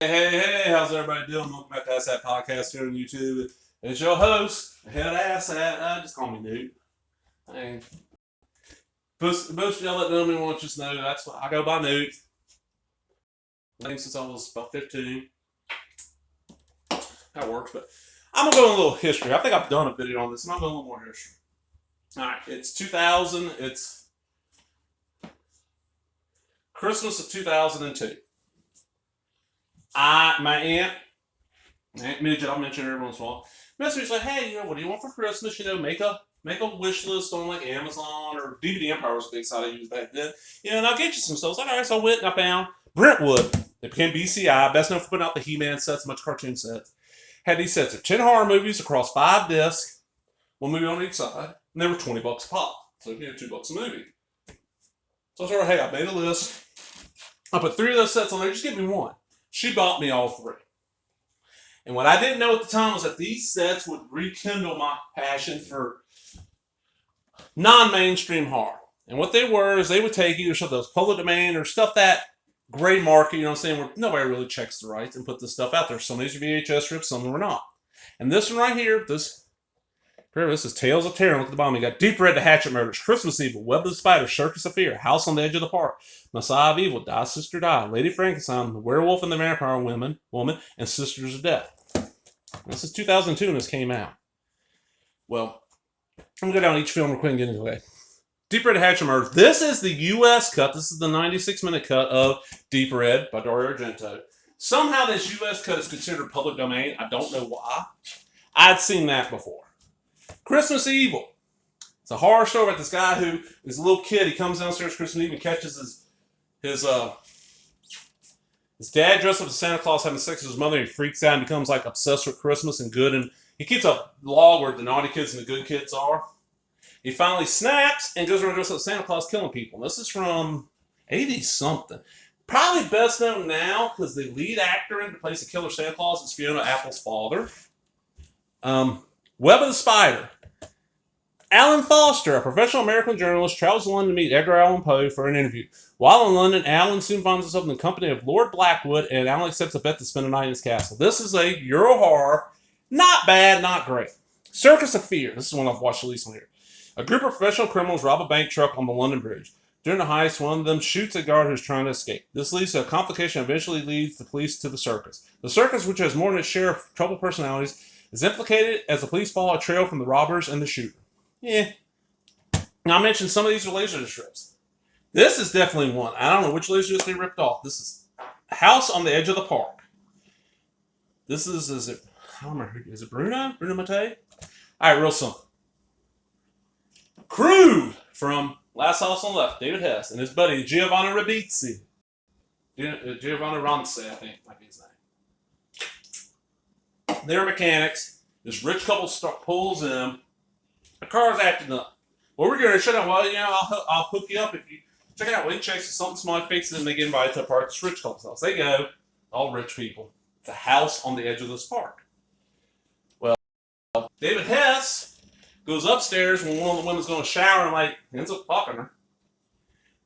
Hey, how's everybody doing? Welcome back to that podcast here on YouTube. It's your host, Head Ass at, just call me Newt. Hey. Most of y'all that know me want to just know that's what I go by Newt. Since I was about 15. That works, but I'm going to go in a little history. I think I've done a video on this, and I'm going to go a little more history. Alright, it's 2000. It's Christmas of 2002. My Aunt Midget, I'll mention her every once in a while, messaged like, hey, what do you want for Christmas? Make a wish list on like Amazon or DVD Empire was a big site I used back then. And I'll get you some stuff. I was like, all right, so I went and I found Brentwood. They became BCI, best known for putting out the He-Man sets, a bunch of cartoon sets. Had these sets of 10 horror movies across 5 discs, one movie on each side, and they were $20 a pop. So $2 a movie. So I told her, hey, I made a list. I put 3 of those sets on there, just give me one. She bought me all 3. And what I didn't know at the time was that these sets would rekindle my passion for non-mainstream horror. And what they were is they would take either stuff that was public domain or stuff that gray market, where nobody really checks the rights and put this stuff out there. Some of these are VHS rips, some of them are not. And this one right here, this is Tales of Terror. Look at the bottom. You got Deep Red, The Hatchet Murders, Christmas Evil, Web of the Spider, Circus of Fear, House on the Edge of the Park, Messiah of Evil, Die Sister Die, Lady Frankenstein, The Werewolf and the Vampire Woman, and Sisters of Death. This is 2002 when this came out. Well, I'm going to go down each film real quick and get into it. Deep Red, The Hatchet Murders. This is the U.S. cut. This is the 96-minute cut of Deep Red by Dario Argento. Somehow this U.S. cut is considered public domain. I don't know why. I'd seen that before. Christmas Evil. It's a horror story about this guy who is a little kid. He comes downstairs Christmas Eve and catches his dad dressed up as Santa Claus having sex with his mother. He freaks out and becomes like obsessed with Christmas and good. And he keeps a log where the naughty kids and the good kids are. He finally snaps and goes around dressed up as Santa Claus killing people. This is from 80 something. Probably best known now because the lead actor in the place of Killer Santa Claus is Fiona Apple's father. Web of the Spider. Alan Foster, a professional American journalist, travels to London to meet Edgar Allan Poe for an interview. While in London, Alan soon finds himself in the company of Lord Blackwood, and Alan accepts a bet to spend a night in his castle. This is a Euro horror. Not bad, not great. Circus of Fear. This is one I've watched at least on here. A group of professional criminals rob a bank truck on the London Bridge. During the heist, one of them shoots a guard who's trying to escape. This leads to a complication that eventually leads the police to the circus. The circus, which has more than its share of troubled personalities, is implicated as the police follow a trail from the robbers and the shooter. Yeah. Now, I mentioned some of these are laser strips. This is definitely one. I don't know which laser disc they ripped off. This is House on the Edge of the Park. This is it, I don't remember, is it Bruno? Bruno Mattei? All right, real simple. Crew from Last House on the Left, David Hess, and his buddy Giovanni Ribisi. Giovanni Ronce, I think might be his name. They're mechanics. This rich couple pulls in. The car's acting up. Well, we're going to shut down. Well, I'll hook you up if you check it out. We check something small, fix it, and they get invited to a park. This rich couple's house. They go, all rich people. It's a house on the edge of this park. Well, David Hess goes upstairs when one of the women's going to shower and ends up fucking her.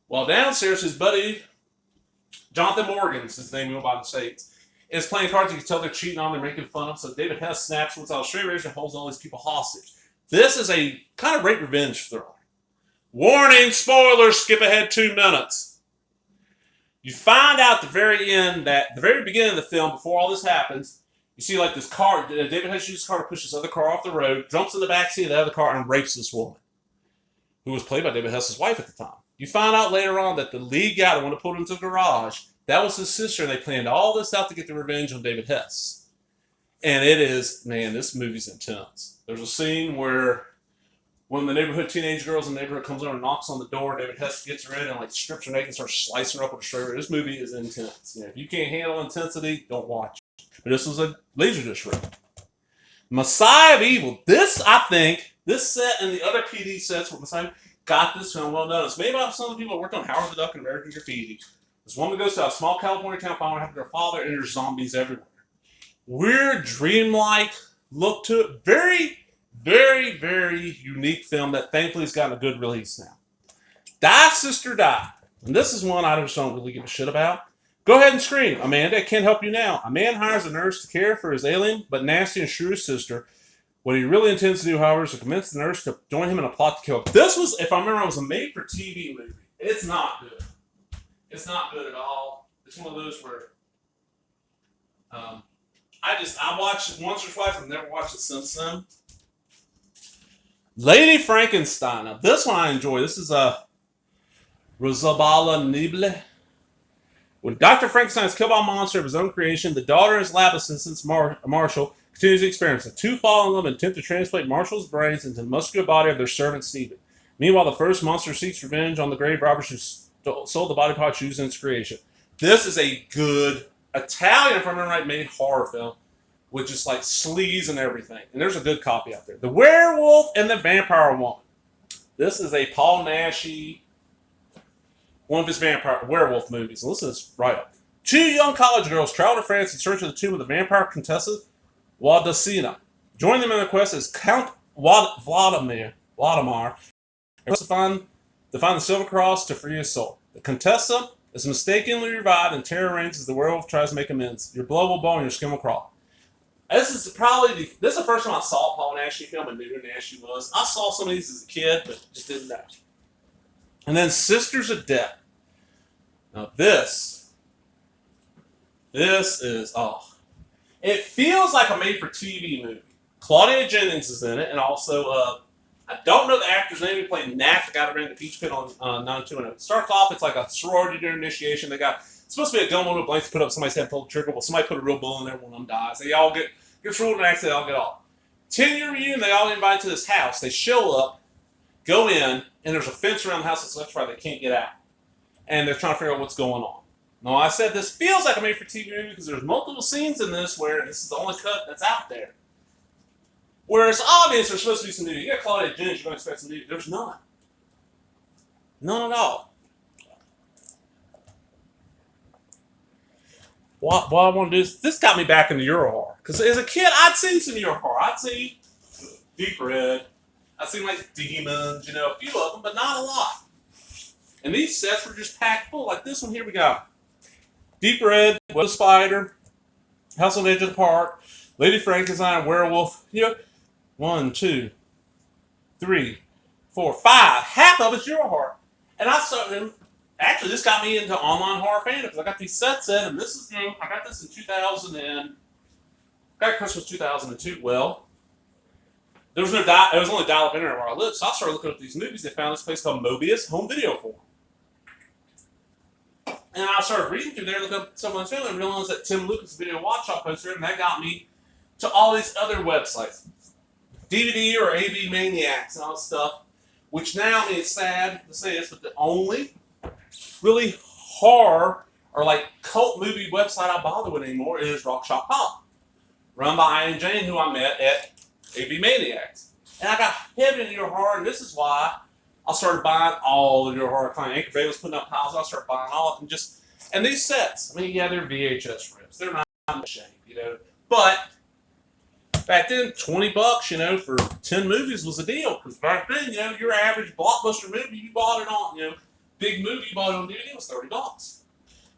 While downstairs, his buddy Jonathan Morgan's his name, by the States, is playing cards. You can tell they're cheating on, they're making fun of. So David Hess snaps what's out a straight razor and holds all these people hostage. This is a kind of rape revenge thriller. Warning, spoilers, skip ahead 2 minutes. You find out at the very end that the very beginning of the film, before all this happens, you see this car, David Hess uses his car to push this other car off the road, jumps in the backseat of the other car and rapes this woman, who was played by David Hess's wife at the time. You find out later on that the lead guy, the one who pulled into the garage, that was his sister, and they planned all this out to get the revenge on David Hess. And it is, man, this movie's intense. There's a scene where when the neighborhood teenage girls in the neighborhood comes over and knocks on the door, David Hess gets her in and strips her naked and starts slicing her up with a straight razor. This movie is intense. If you can't handle intensity, don't watch it. But this was a Laserdisc rip. Messiah of Evil. This set and the other PD sets where Messiah got this film well done. It's made by some of the people that worked on Howard the Duck and American Graffiti. This woman goes to a small California town, finding what happened to her father, and there's zombies everywhere. Weird, dreamlike look to it. Very, very, very unique film that thankfully has gotten a good release now. Die Sister Die. And this is one I just don't really give a shit about. Go ahead and scream. Amanda, I can't help you now. A man hires a nurse to care for his alien but nasty and shrewish sister. What he really intends to do, however, is to convince the nurse to join him in a plot to kill him. This was, if I remember, it was a made-for-TV movie. It's not good. It's not good at all. It's one of those where I watched it once or twice and never watched it since then. Lady Frankenstein. Now, this one I enjoy. This is Rosabella Nible. When Dr. Frankenstein is killed by a monster of his own creation, the daughter of his lab assistant, Marshall, continues the experiments. The two fall in love and attempt to transplant Marshall's brains into the muscular body of their servant Stephen. Meanwhile, the first monster seeks revenge on the grave robbers who sold the body parts used in its creation. This is a good Italian, if I remember right, made horror film with just like sleaze and everything. And there's a good copy out there. The Werewolf and the Vampire Woman. This is a Paul Naschy, one of his werewolf movies. Listen to this right up. Two young college girls travel to France in search of the tomb of the vampire Contessa Władyszyna. Join them in the quest as Count Vladimir to find the Silver Cross to free his soul. The Contessa is mistakenly revived and terror reigns as the werewolf tries to make amends. Your blood will boil and your skin will crawl. This is the first time I saw a Paul Naschy film and knew who Naschy was. I saw some of these as a kid, but just didn't know. And then Sisters of Death. Now this is, it feels like a made-for-TV movie. Claudia Jennings is in it, and also, I don't know the actor's name. He played Nat, the guy that ran the Peach Pit on 90210. It starts off, it's like a sorority dinner initiation. It's supposed to be a gun with a blanket put up somebody's head, pull the trigger. Well, somebody put a real bullet in there, one of them dies. They all get ruled and actually they all get off. 10-year reunion, they all get invited to this house. They show up, go in, and there's a fence around the house that's electrified. They can't get out. And they're trying to figure out what's going on. Now, I said this feels like a made-for-TV movie because there's multiple scenes in this where this is the only cut that's out there. Where it's obvious there's supposed to be some nudity. You got Claudia Jennings, you're going to expect some nudity. There's none. None at all. What I want to do is, this got me back into Euro horror. Because as a kid, I'd seen some Euro horror. I'd seen Deep Red. I'd seen like Demons, a few of them, but not a lot. And these sets were just packed full. Like this one here we got. Deep Red, Web Spider, House on the Edge of the Park, Lady Frankenstein, Werewolf. 1, 2, 3, 4, 5. Half of it's Euro horror. And I started, actually this got me into online horror fandom because I got these sets in, and this is, I got this in 2000 and, got Christmas 2002. Well, there was no it was only dial-up internet where I lived, so I started looking up these movies. They found this place called Mobius Home Video Forum. And I started reading through there, looking up someone's film, and realized that Tim Lucas' Video Watch Shop posted it, and that got me to all these other websites. DVD or AV Maniacs and all this stuff, which now, it's sad to say this, but the only really horror or like cult movie website I bother with anymore is Rock Shop Pop, run by Ian Jane, who I met at AV Maniacs. And I got heavy into your horror, and this is why I started buying all of your horror content. Anchor Bay was putting up piles, I started buying all of them. And these sets, they're VHS rips. They're not a shame, But back then, $20, for 10 movies was a deal. Because back then, your average blockbuster movie, you bought it on, big movie you bought it on DVD was $30.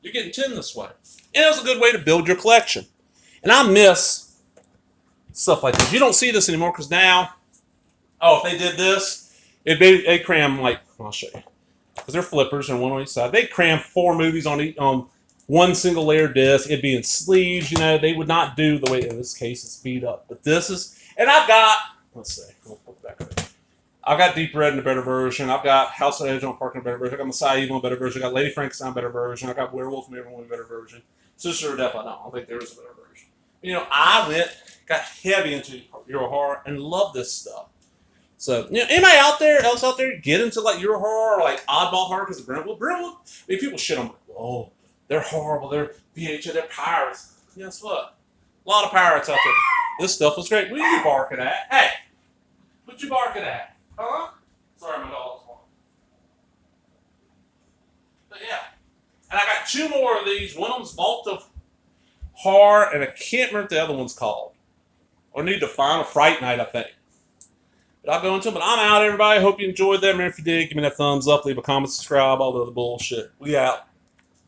You're getting 10 this way. And it was a good way to build your collection. And I miss stuff like this. You don't see this anymore because now, if they did this, they cram I'll show you. Because they're flippers and one on each side. They cram 4 movies on one single layer disc. It'd be in sleeves, They would not do the way, in this case, it's beat up. But this is, and I've got, let's see, I'll put it back there. I've got Deep Red in a better version. I've got House on the Edge on Park in a better version. I've got Messiah Evil in a better version. I've got Lady Frankenstein in a better version. I've got Werewolf and Everyone in a better version. Sister of Death, I don't think there is a better version. I got heavy into Euro horror and love this stuff. So, anybody else out there get into like Euro horror or like oddball horror because of Brentwood? People shit on them. They're horrible. They're VHS. They're pirates. Guess what? A lot of pirates out there. This stuff was great. What are you barking at? Hey, what you barking at? Huh? Sorry, my dog's barking. But yeah. And I got 2 more of these. One of them's Vault of Horror, and I can't remember what the other one's called. Or need to find a Fright Night, I think. But I'll go into them. But I'm out, everybody. Hope you enjoyed that. Remember, if you did, give me that thumbs up, leave a comment, subscribe, all the other bullshit. We out.